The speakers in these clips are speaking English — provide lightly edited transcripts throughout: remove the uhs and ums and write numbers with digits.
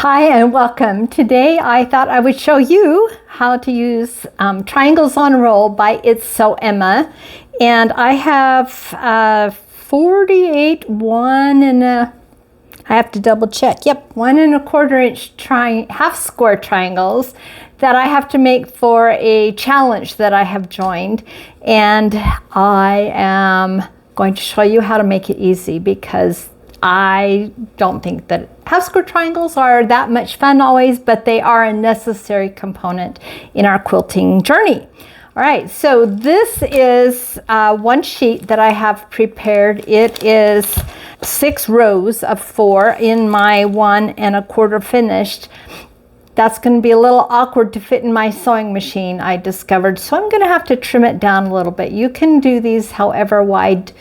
Hi and welcome. Today I thought I would show you how to use Triangles on Roll by It's So Emma. And I have 48 I have to double check. Yep, 1 1/4 inch half square triangles that I have to make for a challenge that I have joined. And I am going to show you how to make it easy because I don't think that half square triangles are that much fun always, but they are a necessary component in our quilting journey. All right, so this is one sheet that I have prepared. It is 6 rows of 4 in my 1 1/4 finished. That's going to be a little awkward to fit in my sewing machine, I discovered, so I'm going to have to trim it down a little bit. You can do these however wide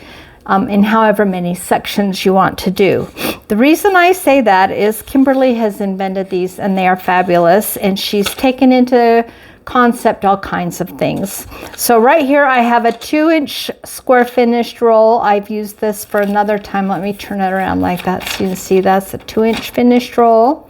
in however many sections you want to do. The reason I say that is Kimberly has invented these and they are fabulous, and she's taken into concept all kinds of things. So right here I have a 2-inch square finished roll. I've used this for another time. Let me turn it around like that so you can see that's a 2-inch finished roll.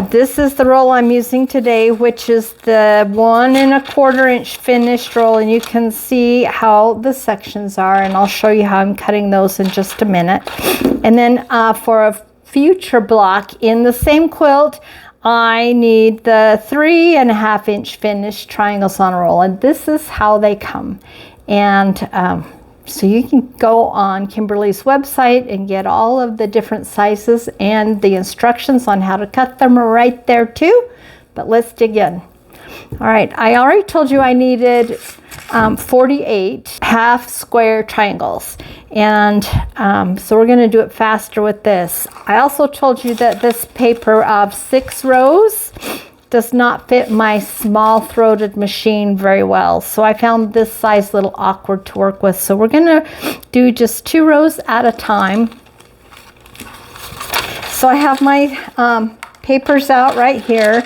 This is the roll I'm using today, which is the 1 1/4 inch finished roll, and you can see how the sections are, and I'll show you how I'm cutting those in just a minute. And then for a future block in the same quilt, I need the 3 1/2 inch finished triangles on a roll, and this is how they come. And so you can go on Kimberly's website and get all of the different sizes, and the instructions on how to cut them are right there too. But let's dig in. All right, I already told you I needed 48 half square triangles, and so we're going to do it faster with this. I also told you that this paper of 6 rows does not fit my small throated machine very well, so I found this size a little awkward to work with. So we're gonna do just 2 rows at a time. So I have my papers out right here,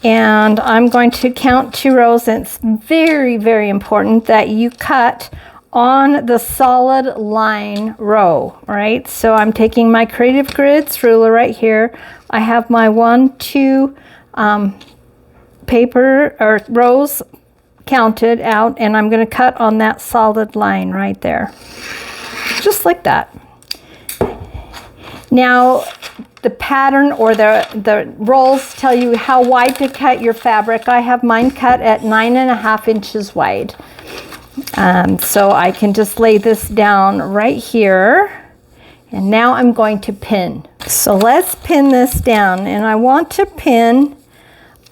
and I'm going to count 2 rows, and it's very, very important that you cut on the solid line row, right? So I'm taking my Creative Grids ruler right here. I have my 1, 2 paper or rows counted out, and I'm going to cut on that solid line right there, just like that. Now the pattern or the rolls tell you how wide to cut your fabric. I have mine cut at 9 1/2 inches wide, so I can just lay this down right here. And now I'm going to pin. So let's pin this down, and I want to pin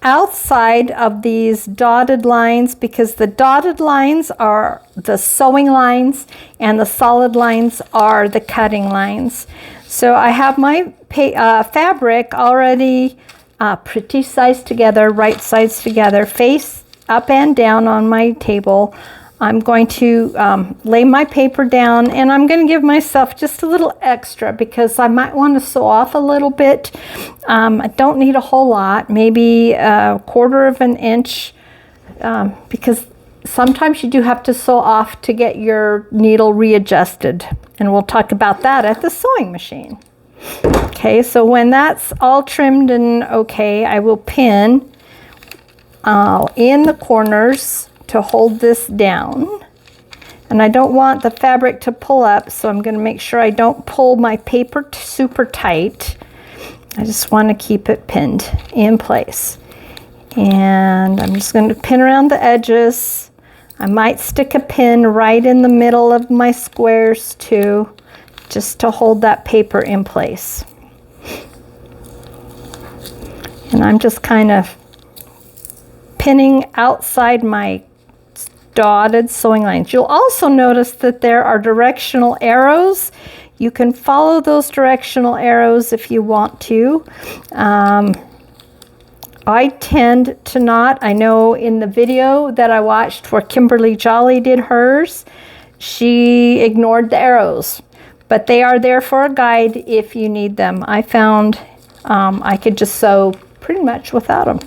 outside of these dotted lines, because the dotted lines are the sewing lines and the solid lines are the cutting lines. So I have my fabric already pretty sized together, right sides together, face up and down on my table. I'm going to lay my paper down, and I'm going to give myself just a little extra because I might want to sew off a little bit. I don't need a whole lot, maybe 1/4 of an inch, because sometimes you do have to sew off to get your needle readjusted, and we'll talk about that at the sewing machine. Okay, so when that's all trimmed and okay, I will pin in the corners to hold this down. And I don't want the fabric to pull up, so I'm going to make sure I don't pull my paper super tight. I just want to keep it pinned in place. And I'm just going to pin around the edges. I might stick a pin right in the middle of my squares too, just to hold that paper in place. And I'm just kind of pinning outside my dotted sewing lines. You'll also notice that there are directional arrows. You can follow those directional arrows if you want to. I tend to not. I know in the video that I watched where Kimberly Jolly did hers, she ignored the arrows, but they are there for a guide if you need them. I found I could just sew pretty much without them.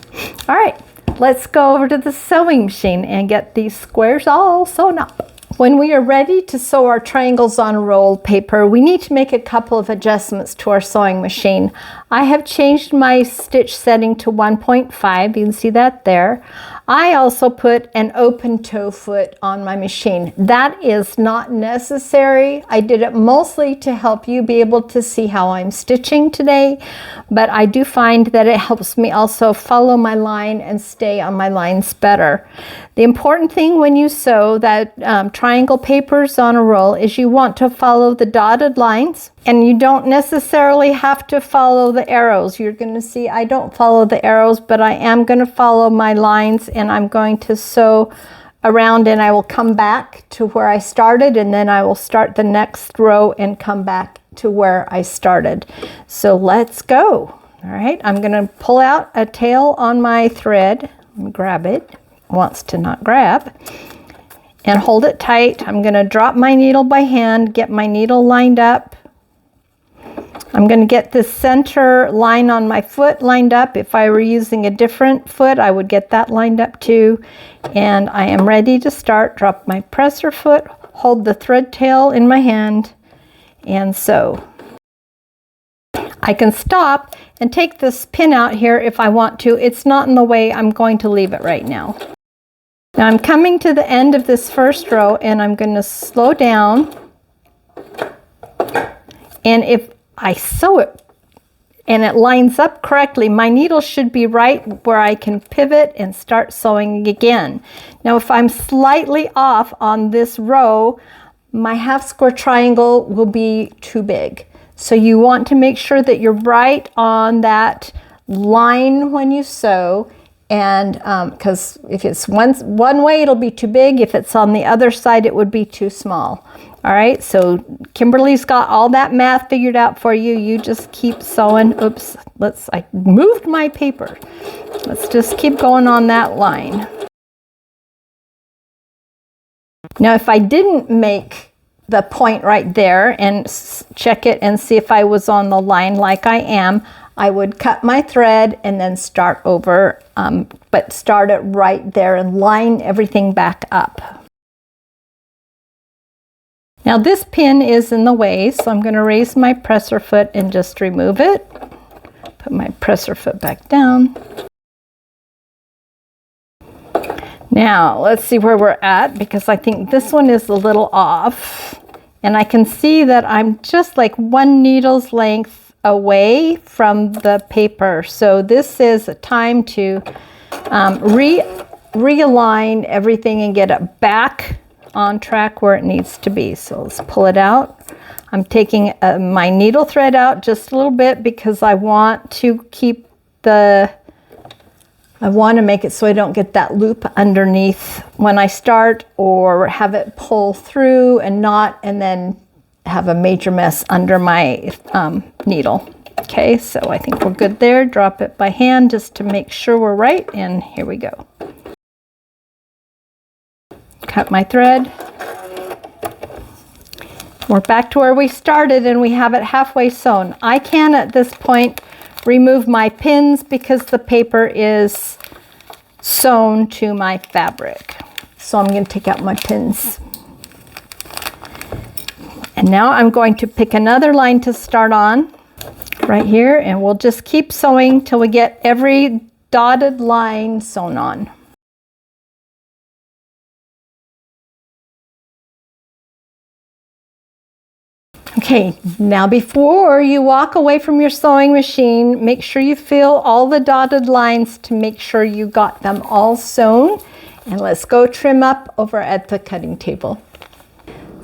All right. Let's go over to the sewing machine and get these squares all sewn up. When we are ready to sew our triangles on rolled paper, we need to make a couple of adjustments to our sewing machine. I have changed my stitch setting to 1.5. You can see that there. I also put an open toe foot on my machine. That is not necessary. I did it mostly to help you be able to see how I'm stitching today, but I do find that it helps me also follow my line and stay on my lines better. The important thing when you sew that triangle papers on a roll is you want to follow the dotted lines, and you don't necessarily have to follow the arrows. You're going to see I don't follow the arrows, but I am going to follow my lines, and I'm going to sew around, and I will come back to where I started, and then I will start the next row and come back to where I started. So let's go. All right, I'm going to pull out a tail on my thread. Grab it. Wants to not grab, and hold it tight. I'm going to drop my needle by hand, get my needle lined up. I'm going to get the center line on my foot lined up. If I were using a different foot, I would get that lined up too. And I am ready to start. Drop my presser foot, hold the thread tail in my hand, and sew. I can stop and take this pin out here if I want to. It's not in the way. I'm going to leave it right now. Now I'm coming to the end of this first row, and I'm going to slow down. And if I sew it and it lines up correctly, my needle should be right where I can pivot and start sewing again. Now if I'm slightly off on this row, my half square triangle will be too big. So you want to make sure that you're right on that line when you sew. And because if it's one way, it'll be too big. If it's on the other side, it would be too small. All right, so Kimberly's got all that math figured out for you. You just keep sewing. Oops, I moved my paper. Let's just keep going on that line. Now, if I didn't make the point right there and check it and see if I was on the line like I am, I would cut my thread and then start over, but start it right there and line everything back up. Now this pin is in the way, so I'm going to raise my presser foot and just remove it. Put my presser foot back down. Now let's see where we're at, because I think this one is a little off. And I can see that I'm just like one needle's length away from the paper. So this is a time to realign everything and get it back on track where it needs to be. So let's pull it out. I'm taking my needle thread out just a little bit because I want to keep I want to make it so I don't get that loop underneath when I start, or have it pull through and then have a major mess under my needle. Okay, so I think we're good there. Drop it by hand just to make sure we're right, and here we go. Cut my thread. We're back to where we started, and we have it halfway sewn. I can at this point remove my pins because the paper is sewn to my fabric. So I'm going to take out my pins. And now I'm going to pick another line to start on right here, and we'll just keep sewing till we get every dotted line sewn on. Okay, now before you walk away from your sewing machine, make sure you feel all the dotted lines to make sure you got them all sewn. And let's go trim up over at the cutting table.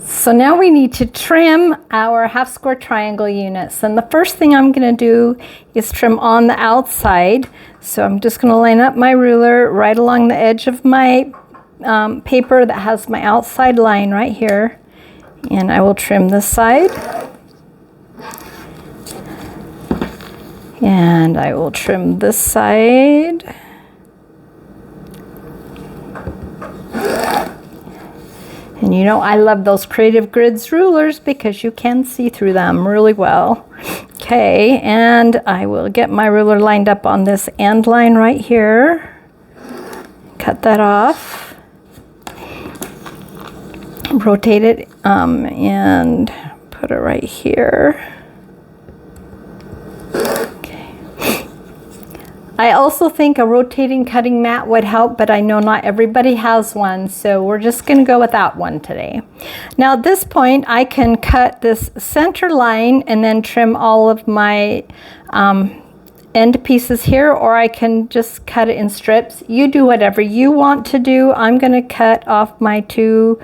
So now we need to trim our half square triangle units. And the first thing I'm going to do is trim on the outside. So I'm just going to line up my ruler right along the edge of my paper that has my outside line right here. And I will trim this side. And I will trim this side. And you know, I love those Creative Grids rulers because you can see through them really well. Okay, and I will get my ruler lined up on this end line right here. Cut that off. rotate it and put it right here. Okay. I also think a rotating cutting mat would help, but I know not everybody has one, so we're just going to go without one today. Now at this point I can cut this center line and then trim all of my end pieces here, or I can just cut it in strips. You do whatever you want to do. I'm going to cut off my 2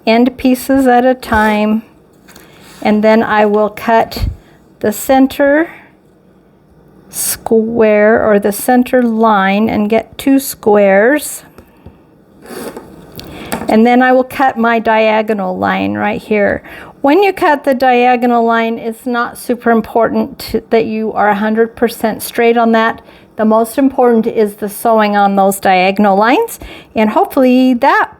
end pieces at a time, and then I will cut the center square or the center line and get 2 squares, and then I will cut my diagonal line right here. When you cut the diagonal line, it's not super important that you are 100% straight on that. The most important is the sewing on those diagonal lines, and hopefully that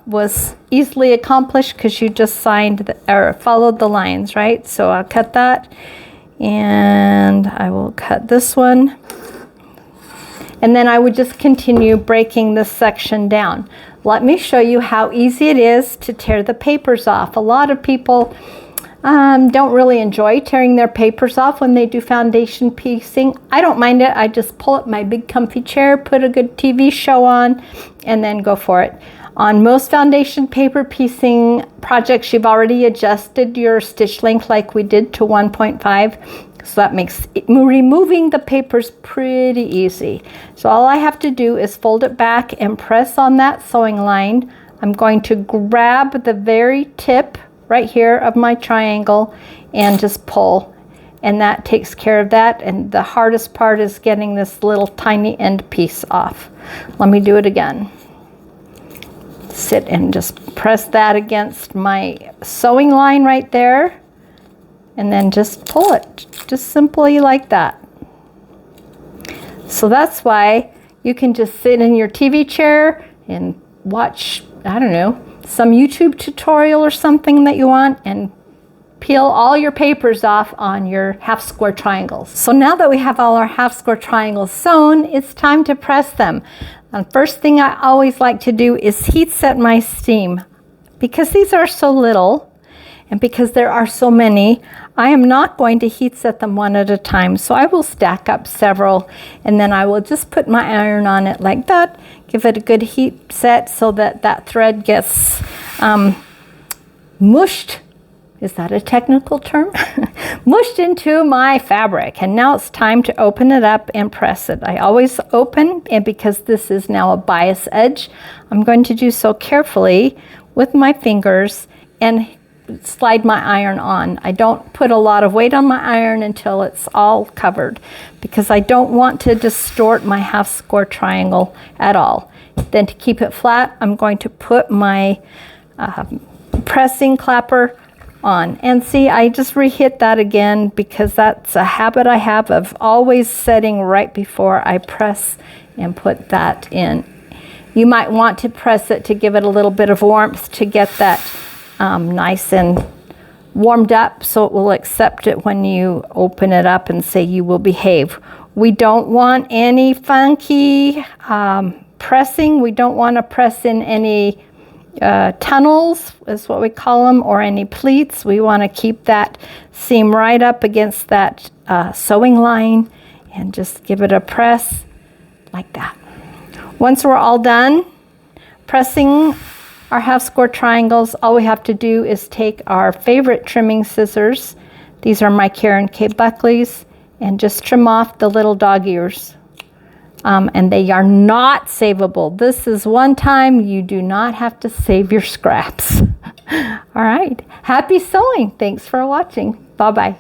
was easily accomplished because you just followed the lines, right? So I'll cut that, and I will cut this one, and then I would just continue breaking this section down. Let me show you how easy it is to tear the papers off. A lot of people don't really enjoy tearing their papers off when they do foundation piecing. I don't mind it. I just pull up my big comfy chair, put a good TV show on, and then go for it. On most foundation paper piecing projects, you've already adjusted your stitch length like we did to 1.5. So that makes removing the papers pretty easy. So all I have to do is fold it back and press on that sewing line. I'm going to grab the very tip right here of my triangle and just pull. And that takes care of that. And the hardest part is getting this little tiny end piece off. Let me do it again. Sit and just press that against my sewing line right there. And then just pull it, just simply like that. So that's why you can just sit in your TV chair and watch, I don't know, some YouTube tutorial or something that you want, and peel all your papers off on your half square triangles. So now that we have all our half square triangles sewn, it's time to press them. The first thing I always like to do is heat set my steam. Because these are so little, and because there are so many, I am not going to heat set them one at a time. So I will stack up several, and then I will just put my iron on it like that, give it a good heat set so that that thread gets mushed. Is that a technical term? Mushed into my fabric. And now it's time to open it up and press it. I always open, and because this is now a bias edge, I'm going to do so carefully with my fingers and slide my iron on. I don't put a lot of weight on my iron until it's all covered, because I don't want to distort my half square triangle at all. Then to keep it flat, I'm going to put my pressing clapper on. And see, I just re-hit that again because that's a habit I have of always setting right before I press and put that in. You might want to press it to give it a little bit of warmth to get that nice and warmed up, so it will accept it when you open it up and say you will behave. We don't want any funky pressing. We don't want to press in any tunnels, is what we call them, or any pleats. We want to keep that seam right up against that sewing line and just give it a press like that. Once we're all done pressing our half square triangles, all we have to do is take our favorite trimming scissors. These are my Karen K. Buckley's, and just trim off the little dog ears. And they are not savable. This is one time you do not have to save your scraps. All right. Happy sewing. Thanks for watching. Bye-bye.